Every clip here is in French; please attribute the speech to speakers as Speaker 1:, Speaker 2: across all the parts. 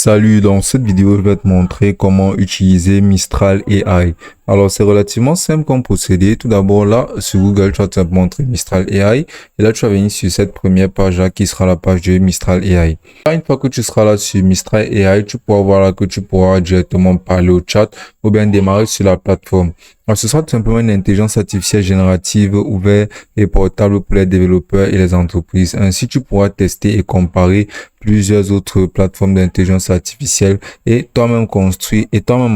Speaker 1: Salut, dans cette vidéo, je vais te montrer comment utiliser Mistral AI. Alors, c'est relativement simple comme procédé. Tout d'abord, là, sur Google, tu vas te montrer Mistral AI. Et là, tu vas venir sur cette première page-là qui sera la page de Mistral AI. Là, une fois que tu seras là sur Mistral AI, tu pourras voir là que tu pourras directement parler au chat ou bien démarrer sur la plateforme. Alors, ce sera tout simplement une intelligence artificielle générative ouverte et portable pour les développeurs et les entreprises. Ainsi, tu pourras tester et comparer plusieurs autres plateformes d'intelligence artificielle et toi-même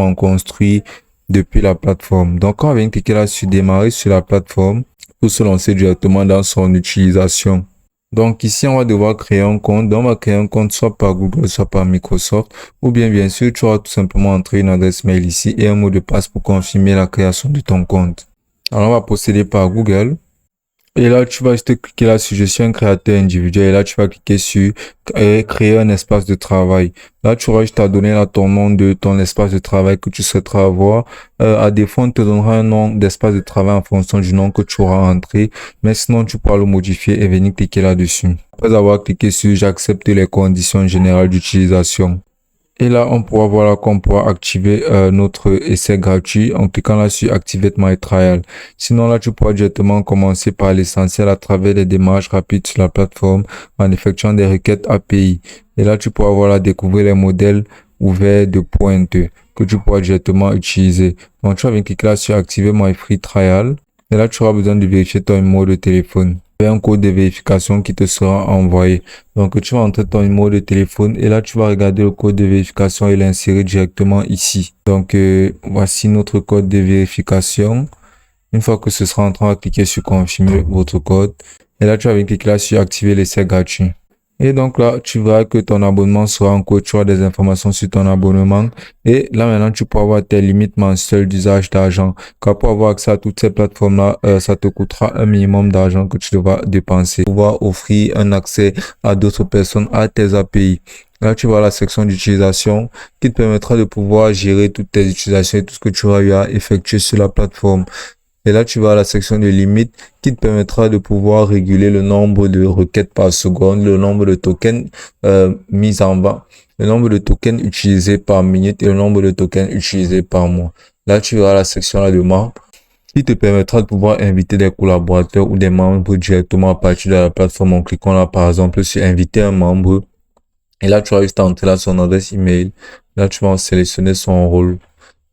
Speaker 1: en construire depuis la plateforme. Donc, on vient cliquer là sur démarrer sur la plateforme pour se lancer directement dans son utilisation. Donc ici, on va devoir créer un compte. Donc, on va créer un compte soit par Google, soit par Microsoft. Ou bien sûr, tu vas tout simplement entrer une adresse mail ici et un mot de passe pour confirmer la création de ton compte. Alors, on va procéder par Google. Et là, tu vas juste cliquer là sur je suis un créateur individuel. Et là, tu vas cliquer sur créer un espace de travail. Là, tu auras juste à donner là ton nom de ton espace de travail que tu souhaiteras avoir. À défaut, on te donnera un nom d'espace de travail en fonction du nom que tu auras entré. Mais sinon, tu pourras le modifier et venir cliquer là-dessus. Après avoir cliqué sur j'accepte les conditions générales d'utilisation. Et là, on pourra voir là qu'on pourra activer notre essai gratuit en cliquant là sur Activate My Trial. Sinon, là, tu pourras directement commencer par l'essentiel à travers des démarches rapides sur la plateforme en effectuant des requêtes API. Et là, tu pourras voir là découvrir les modèles ouverts de pointe que tu pourras directement utiliser. Donc, tu vas venir cliquer là sur Activer My Free Trial. Et là, tu auras besoin de vérifier ton numéro de téléphone. Un code de vérification qui te sera envoyé. Donc, tu vas entrer ton numéro de téléphone et là, tu vas regarder le code de vérification et l'insérer directement ici. Donc, voici notre code de vérification. Une fois que ce sera entré, on va cliquer sur confirmer votre code. Et là, tu vas cliquer là sur activer l'essai gratuit. Et donc là, tu verras que ton abonnement sera en cours, tu auras des informations sur ton abonnement. Et là, maintenant, tu peux avoir tes limites mensuelles d'usage d'argent. Car pour avoir accès à toutes ces plateformes-là, ça te coûtera un minimum d'argent que tu devras dépenser. Pour pouvoir offrir un accès à d'autres personnes à tes API. Là, tu vois la section d'utilisation qui te permettra de pouvoir gérer toutes tes utilisations et tout ce que tu auras eu à effectuer sur la plateforme. Et là, tu vas à la section de limites qui te permettra de pouvoir réguler le nombre de requêtes par seconde, le nombre de tokens mis en bas, le nombre de tokens utilisés par minute et le nombre de tokens utilisés par mois. Là, tu vas à la section là de membres qui te permettra de pouvoir inviter des collaborateurs ou des membres directement à partir de la plateforme en cliquant là, par exemple, sur inviter un membre. Et là, tu vas juste entrer là son adresse email. Là, tu vas sélectionner son rôle.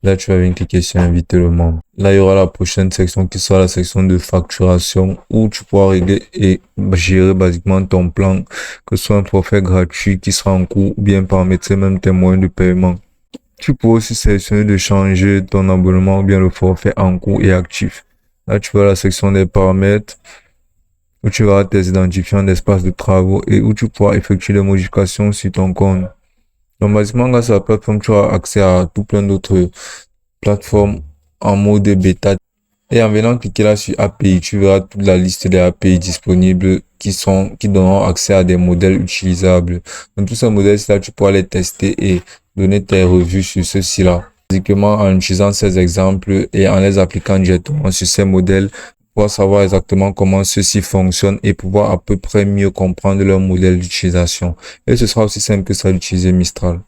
Speaker 1: Là, tu vas venir cliquer sur inviter le membre. Là, il y aura la prochaine section qui sera la section de facturation où tu pourras régler et gérer basiquement ton plan, que ce soit un forfait gratuit qui sera en cours ou bien paramétrer même tes moyens de paiement. Tu pourras aussi sélectionner de changer ton abonnement ou bien le forfait en cours et actif. Là, tu vas à la section des paramètres où tu verras tes identifiants d'espace de travaux et où tu pourras effectuer des modifications sur ton compte. Donc, basiquement, grâce à la plateforme, tu as accès à tout plein d'autres plateformes en mode bêta. Et en venant cliquer là sur API, tu verras toute la liste des API disponibles qui donneront accès à des modèles utilisables. Donc, tous ces modèles-là, tu pourras les tester et donner tes revues sur ceux-ci-là. Basiquement, en utilisant ces exemples et en les appliquant directement sur ces modèles, pour savoir exactement comment ceux-ci fonctionnent et pouvoir à peu près mieux comprendre leur modèle d'utilisation. Et ce sera aussi simple que ça d'utiliser Mistral.